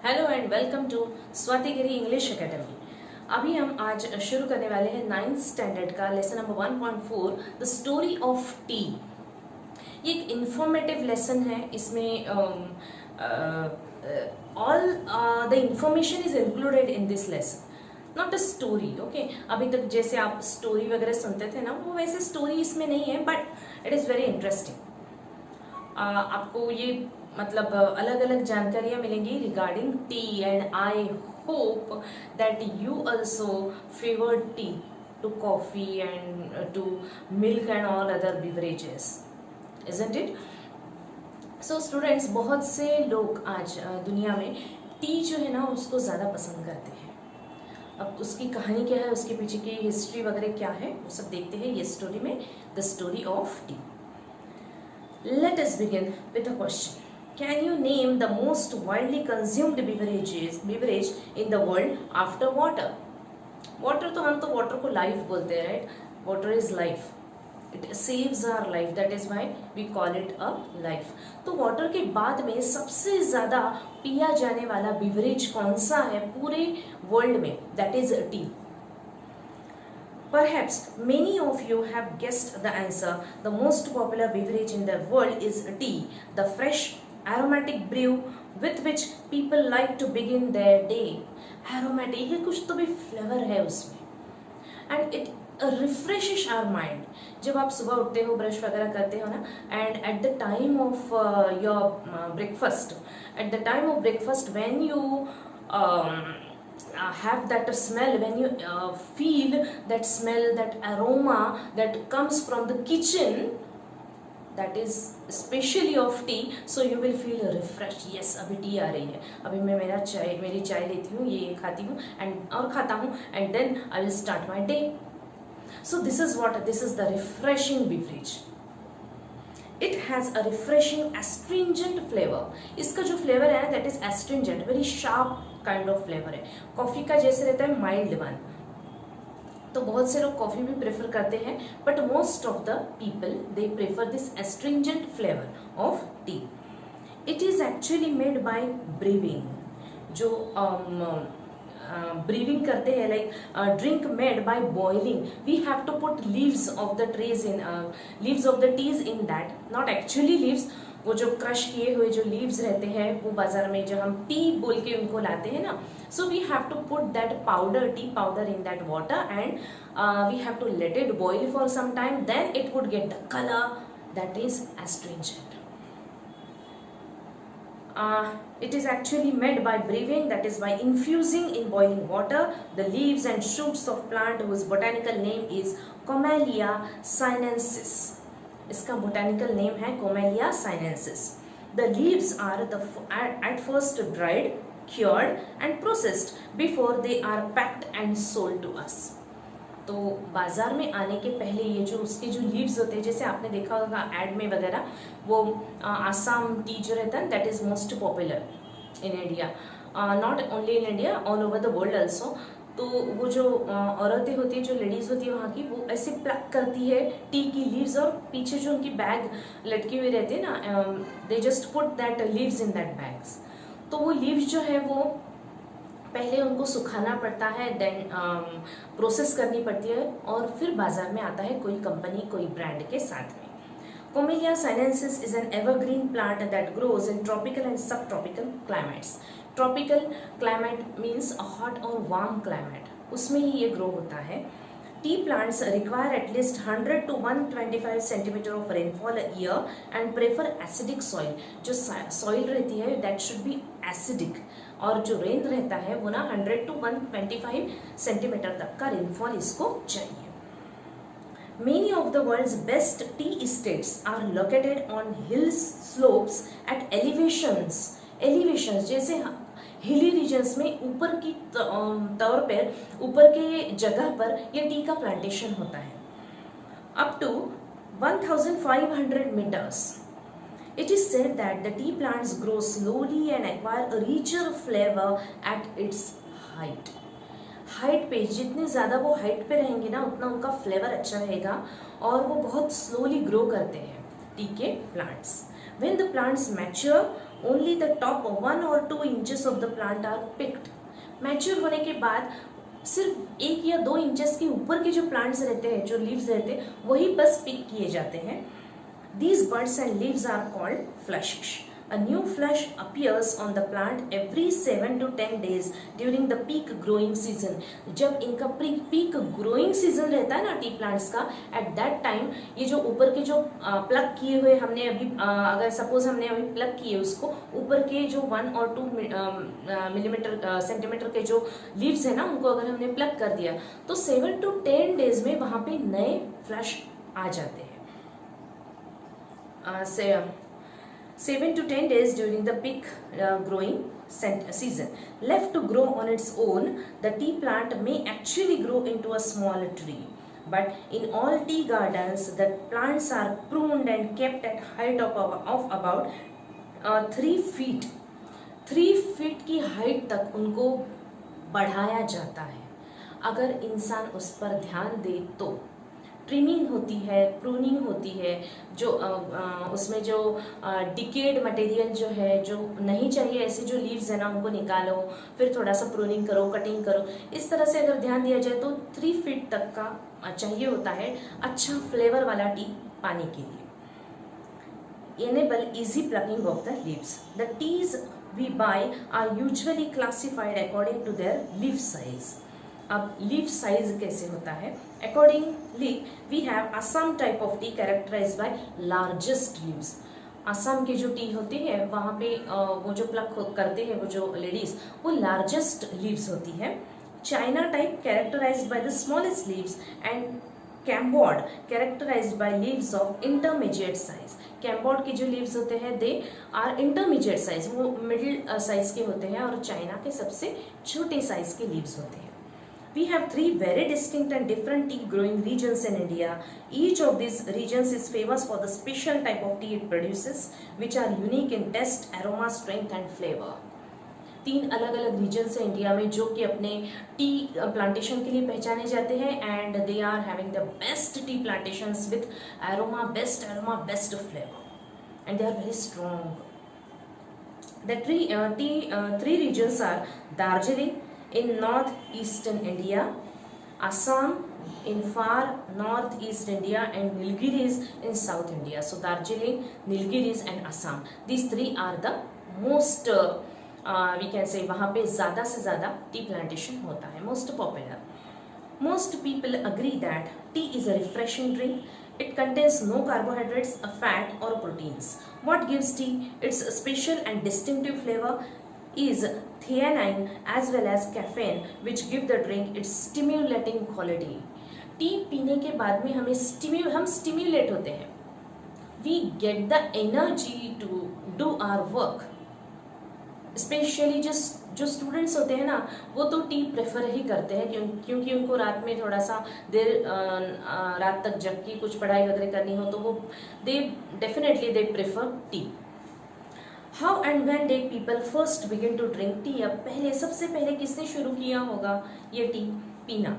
Hello and welcome to Swati Giri English academy. अभी हम आज शुरू करने वाले हैं 9th स्टैंडर्ड का lesson number 1.4 the story of T. ये एक इंफॉर्मेटिव लेसन है। इसमें all the information is included in this lesson, not a story. Okay, अभी तक जैसे आप स्टोरी वगैरह सुनते थे ना, वो वैसे स्टोरी इसमें नहीं है, but it is very interesting. आपको ये मतलब अलग अलग जानकारियाँ मिलेंगी regarding tea, and I hope that you also favour tea to coffee and to milk and all other beverages, isn't it? So students, बहुत से लोग आज दुनिया में टी जो है ना उसको ज़्यादा पसंद करते हैं। अब उसकी कहानी क्या है, उसके पीछे की हिस्ट्री वगैरह क्या है, वो सब देखते हैं ये स्टोरी में, the story of T. Let us begin with a question. Can you name the most widely consumed beverage in the world after water? Water तो हम तो water को life बोलते हैं, right? Water is life. It saves our life. That is why we call it a life. तो water के बाद में सबसे ज़्यादा पिया जाने वाला beverage कौन सा है पूरे world में? That is tea. Perhaps many of you have guessed the answer. The most popular beverage in the world is tea, the fresh aromatic brew with which people like to begin their day. Aromatic, ये कुछ तो भी flavour है उसमें, and it refreshes our mind. जब आप सुबह उठते हो, ब्रश वगैरह करते हो ना, and at the time of your breakfast, when you have that smell, when you feel that smell, that aroma that comes from the kitchen, that is especially of tea, so you will feel refreshed. Yes, अभी T आ रही है, अभी मैं मेरी चाय लेती हूँ, ये खाती हूँ और खाता हूँ, and then I will start my day. So this is the refreshing beverage. It has a refreshing astringent flavor. इसका जो फ्लेवर है that is astringent, very sharp kind of flavor है। कॉफी का जैसे रहता है माइल्ड वन, तो बहुत से लोग कॉफी भी प्रेफर करते हैं, but most of the people they prefer this astringent flavour of tea. It is actually made by brewing, जो ब्रीविंग करते हैं, like drink made by boiling. We have to put leaves of the teas in that, not actually leaves, वो जो crush किए हुए जो leaves रहते हैं वो बाजार में जो हम टी बोल के उनको लाते हैं ना, so we have to put that powder, tea powder in that water, and we have to let it boil for some time, then it would get the colour that is astringent. It is actually made by brewing, that is by infusing in boiling water the leaves and shoots of plant whose botanical name is Camellia sinensis. इसका botanical name है Camellia sinensis. The leaves are at first dried, cured and processed before they are packed and sold to us. तो बाज़ार में आने के पहले ये जो उसके जो लीव्स होते हैं, जैसे आपने देखा होगा एड में वगैरह, वो आसाम टी जो रहता है that is most popular in India, not only in India, all over the world also. तो वो जो औरतें होती है, जो लेडीज़ होती है वहाँ की, वो ऐसे प्लक करती है टी की लीव्स, और पीछे जो उनकी बैग लटकी हुई रहती है ना, they just put that leaves in that bags. तो वो लीव्स जो है वो पहले उनको सुखाना पड़ता है, देन प्रोसेस करनी पड़ती है, और फिर बाजार में आता है कोई कंपनी, कोई ब्रांड के साथ में। Camellia sinensis is an evergreen plant that grows in tropical and subtropical climates. Tropical climate means a hot or warm climate, उसमें ही ये ग्रो होता है। Tea plants require at least 100 to 125 centimeter of rainfall a year and prefer acidic soil. जो soil रहती है that should be acidic, और जो rain रहता है वो ना 100 to 125 सेंटीमीटर तक का रेनफॉल इसको चाहिए। Many of the world's best tea estates are located on hill slopes at elevations जैसे हिली रीजन्स में ऊपर की तौर पर, ऊपर के जगह पर ये टी का प्लांटेशन होता है, up to 1500 meters. It is said that the tea plants grow slowly and acquire a richer flavor at its height. Height पे जितने ज़्यादा वो हाइट पे रहेंगे ना, उतना उनका फ्लेवर अच्छा रहेगा, और वो बहुत स्लोली ग्रो करते हैं टी के plants. When the plants mature, only the top 1 or 2 inches of the plant are picked. Mature होने के बाद सिर्फ 1 या 2 इंचेस के ऊपर के जो प्लांट्स रहते हैं, जो लीव्स रहते हैं, वही बस पिक किए जाते हैं। These buds and leaves are called flushes. A new flush appears on the plant every 7 to 10 days during the peak growing season. जब इनका peak growing season रहता है ना टी प्लांट्स का, at that time ये जो ऊपर के जो प्लग किए हुए हमने अभी अगर सपोज हमने अभी प्लग किए उसको, ऊपर के जो 1 और 2 मिलीमीटर सेंटीमीटर के जो लीव्स है ना, उनको अगर हमने प्लग कर दिया तो 7 to 10 डेज में वहाँ पे नए फ्लश आ जाते हैं। 7 to 10 days during the peak growing season. Left to grow on its own, the tea plant may actually grow into a small tree. But in all tea gardens, the plants are pruned and kept at height of about 3 feet. 3 feet की height तक उनको बढ़ाया जाता है। अगर इंसान उस पर ध्यान दे तो ट्रिमिंग होती है, प्रूनिंग होती है, जो उसमें जो डिकेड मटेरियल जो है, जो नहीं चाहिए ऐसे जो लीव्स है ना, उनको निकालो, फिर थोड़ा सा प्रूनिंग करो, कटिंग करो। इस तरह से अगर ध्यान दिया जाए तो 3 फीट तक का चाहिए होता है अच्छा फ्लेवर वाला टी पाने के लिए। Enable easy plucking of the leaves. The teas we buy are usually classified according to their leaf size. अब लीफ साइज कैसे होता है? Accordingly we have Assam type of tea characterised by largest leaves. Assam के जो T होते हैं वहाँ पे वो जो प्लक करते हैं वो जो लेडीज, वो लार्जेस्ट लीव्स होती है। China type characterised by the smallest leaves and Cambod characterised by leaves of intermediate size. Cambod के जो लीव्स होते हैं दे आर इंटरमीडिएट साइज, वो मिडिल साइज के होते हैं, और चाइना के सबसे छोटे साइज के लीव्स होते हैं। We have 3 very distinct and different tea growing regions in India. Each of these regions is famous for the special type of tea it produces, which are unique in taste, aroma, strength and flavor. 3 अलग अलग regions हैं India में जो कि अपने tea plantation के लिए पहचाने जाते हैं, and they are having the best tea plantations with aroma, best flavour, and they are very strong. The three regions are Darjeeling in northeastern India, Assam in far northeast India, and Nilgiris in South India. So Darjeeling, Nilgiris and Assam, these 3 are the most we can say वहाँ पे ज़्यादा से ज़्यादा tea plantation होता है, most popular. Most people agree that tea is a refreshing drink. It contains no carbohydrates, a fat or proteins. What gives tea its special and distinctive flavor is theanine as well as caffeine, which give the drink its stimulating quality. T पीने के बाद में हम stimulate होते हैं, we get the energy to do our work. Specially जो students होते हैं ना, वो तो टी प्रेफर ही करते हैं क्योंकि उनको रात में थोड़ा सा देर रात तक जग के कुछ पढ़ाई वगैरह करनी हो तो वो they prefer tea. How and when did people first begin to drink tea? अब सबसे पहले किसने शुरू किया होगा ये टी पीना?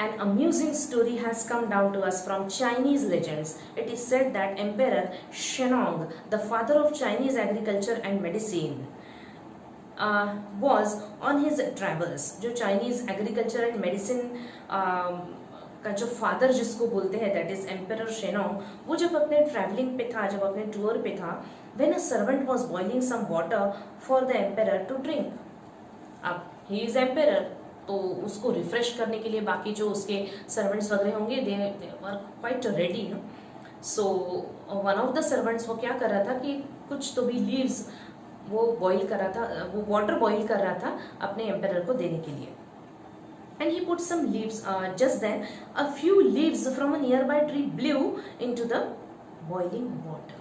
An amusing story has come down to us from Chinese legends. It is said that Emperor Shennong, the father of Chinese agriculture and medicine, was on his travels. जो Chinese agriculture and medicine का जो father जिसको बोलते हैं, that is emperor Shennong, वो जब अपने travelling पे था, जब अपने टूर पे था, when a servant was boiling some water for the emperor to drink. अब ही इज एम्पेरर, तो उसको रिफ्रेश करने के लिए बाकी जो उसके सर्वेंट्स वगैरह होंगे they were quite ready no. So one of the servants वो क्या कर रहा था कि कुछ तो भी लीव्स वो बॉईल कर रहा था, वो वाटर बॉईल कर रहा था अपने एम्पेरर को देने के लिए. And he put some leaves. Just then, a few leaves from a nearby tree blew into the boiling water.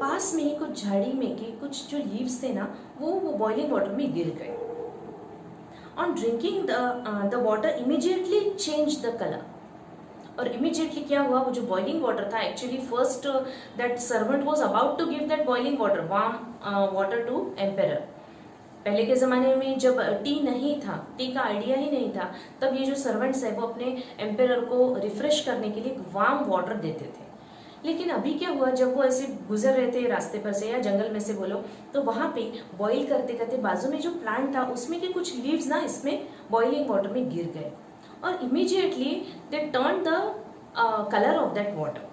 पास में ही कुछ झाड़ी में के कुछ जो leaves थे ना, वो boiling water में गिर गए. On drinking the water immediately changed the color. और immediately क्या हुआ, वो जो boiling water था, actually first that servant was about to give that boiling water, warm water to emperor. पहले के ज़माने में जब टी नहीं था, टी का आइडिया ही नहीं था, तब ये जो सर्वेंट्स है वो अपने एम्पेरर को रिफ्रेश करने के लिए वार्म वाटर देते थे. लेकिन अभी क्या हुआ, जब वो ऐसे गुजर रहे थे रास्ते पर से या जंगल में से बोलो, तो वहाँ पे बॉईल करते करते बाजू में जो प्लांट था उसमें के कुछ लीव्स ना इसमें बॉइलिंग वाटर में गिर गए और immediately they turn the colour of that water.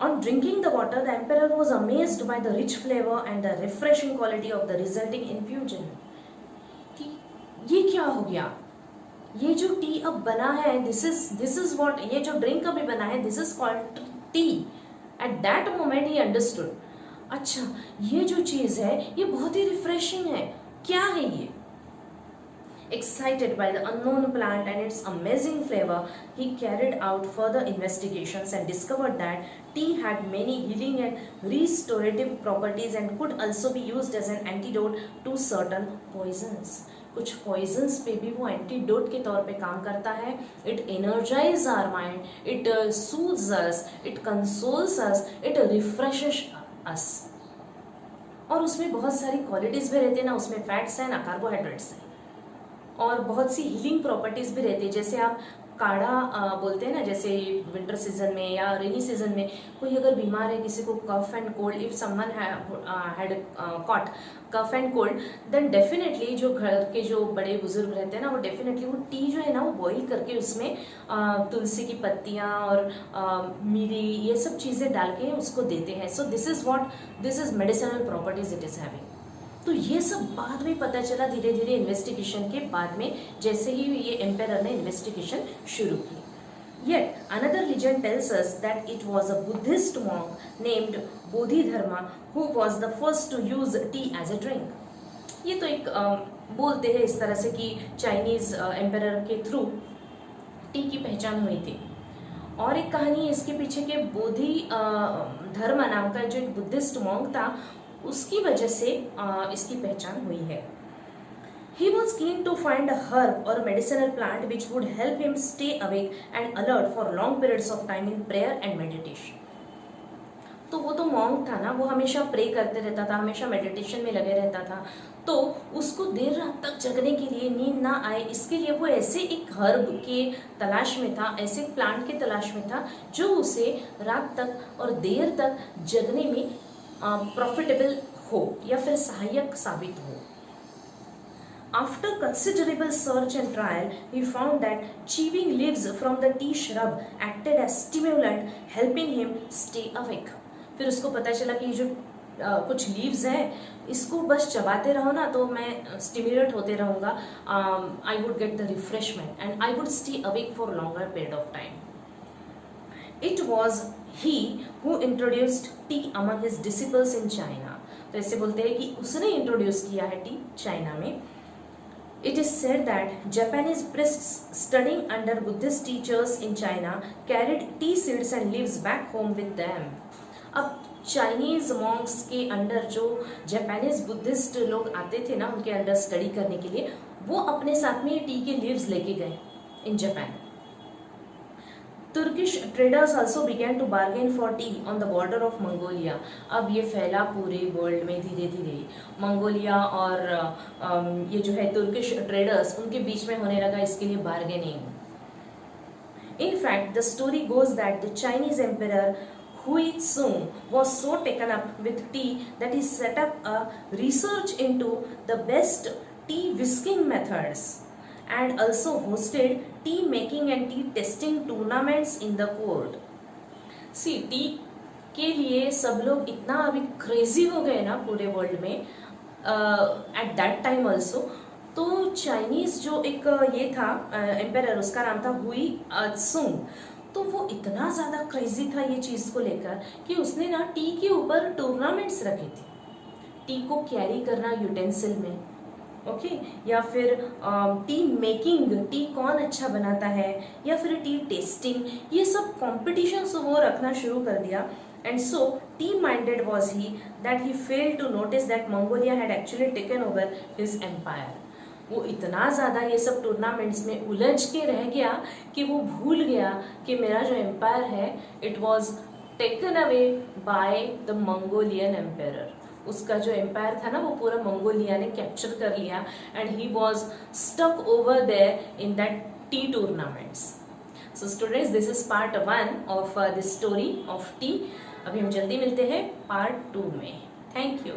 On drinking the water, the emperor was amazed by the rich flavor and the refreshing quality of the resulting infusion. कि ये क्या हो गया, ये जो टी अब बना है, दिस इज व्हाट, ये जो ड्रिंक अभी बना है, this is called T. At that moment he understood, अच्छा ये जो चीज है ये बहुत ही रिफ्रेशिंग है, क्या है ये. Excited by the unknown plant and its amazing flavor, he carried out further investigations and discovered that tea had many healing and restorative properties and could also be used as an antidote to certain poisons. कुछ poisons पे भी वो antidote के तौर पे काम करता है. It energizes our mind, it soothes us, it consoles us, it refreshes us. और उसमें बहुत सारी क्वालिटीज भी रहती है ना, उसमें फैट्स हैं ना कार्बोहाइड्रेट्स हैं और बहुत सी हीलिंग प्रॉपर्टीज भी रहती है. जैसे आप काढ़ा बोलते हैं ना, जैसे विंटर सीजन में या रेनी सीजन में कोई अगर बीमार है, किसी को cough and cold, if someone had caught cough and cold, then definitely जो घर के जो बड़े बुजुर्ग रहते हैं ना, वो डेफिनेटली वो टी जो है ना वो बॉईल करके उसमें तुलसी की पत्तियाँ और मिरी ये सब चीज़ें डाल के उसको देते हैं. So this is medicinal properties it is having. तो ये सब बाद में पता चला धीरे धीरे इन्वेस्टिगेशन के बाद में, जैसे ही ये एम्पेरर ने इन्वेस्टिगेशन शुरू की. Yet another legend tells us that it was a Buddhist monk named Bodhidharma who was the first to use tea as a drink. ये तो एक बोलते हैं इस तरह से कि चाइनीज एम्पेरर के थ्रू टी की पहचान हुई थी. और एक कहानी है इसके पीछे के, बोधि धर्म नाम का जो एक बुद्धिस्ट मॉन्क था, उसकी वजह से इसकी पहचान हुई है. He was keen to find a herb or a medicinal plant which would help him stay awake and alert for long periods of time in prayer and meditation. तो वो तो मॉन्क था ना, वो हमेशा प्रे करते रहता था, हमेशा मेडिटेशन में लगे रहता था. तो उसको देर रात तक जगने के लिए, नींद ना आए इसके लिए वो ऐसे एक हर्ब के तलाश में था, ऐसे प्लांट के तलाश में था जो उसे रात तक और देर तक जगने में प्रॉफिटेबल हो या फिर सहायक साबित हो. After considerable search and trial, he found that chewing leaves from the tea shrub acted as stimulant, helping him stay awake. फिर उसको पता चला कि जो कुछ लीव्स हैं इसको बस चबाते रहो ना तो मैं स्टिमुलेट होते रहूँगा, I would get the refreshment and I would stay awake for longer period of time. It was he who introduced tea among his disciples in China. तो ऐसे बोलते हैं कि उसने इंट्रोड्यूस किया है टी चाइना में. It is said that Japanese priests studying under Buddhist teachers in China carried tea seeds and leaves back home with them. अब चाइनीज मॉन्क्स के अंडर जो जापानीज बुद्धिस्ट लोग आते थे ना, उनके अंडर स्टडी करने के लिए, वो अपने साथ में टी के लीव्स लेके गए in Japan. Turkish traders also began to bargain for tea on the border of Mongolia. अब ये फैला पूरे वर्ल्ड में धीरे धीरे. मंगोलिया और ये जो है तुर्किश ट्रेडर्स, उनके बीच में होने लगा इसके लिए bargaining. In fact, the story goes that the Chinese emperor Hui Sung was so taken up with tea that he set up a research into the best tea whisking methods and also hosted tea making and tea testing tournaments in the court. See, T के लिए सब लोग इतना अभी crazy हो गए ना पूरे वर्ल्ड में एट दैट टाइम ऑल्सो. तो चाइनीज जो एक ये था एम्पेरर, उसका नाम था हुई सुंग. तो वो इतना ज़्यादा क्रेजी था ये चीज़ को लेकर कि उसने ना टी के ऊपर टूर्नामेंट्स रखे थे. टी को कैरी करना यूटेंसिल में, ओके, या फिर टी मेकिंग, टी कौन अच्छा बनाता है, या फिर टी टेस्टिंग, ये सब कॉम्पिटिशन्स वो रखना शुरू कर दिया. And so tea minded was he that he failed to notice that Mongolia had actually taken over his empire. वो इतना ज़्यादा ये सब टूर्नामेंट्स में उलझ के रह गया कि वो भूल गया कि मेरा जो एम्पायर है it was taken away by the Mongolian empire. उसका जो एम्पायर था ना वो पूरा मंगोलिया ने कैप्चर कर लिया and he was stuck over there in that tea tournaments. So students, this is part 1 of this story of tea. अभी हम जल्दी मिलते हैं पार्ट 2 में। Thank you.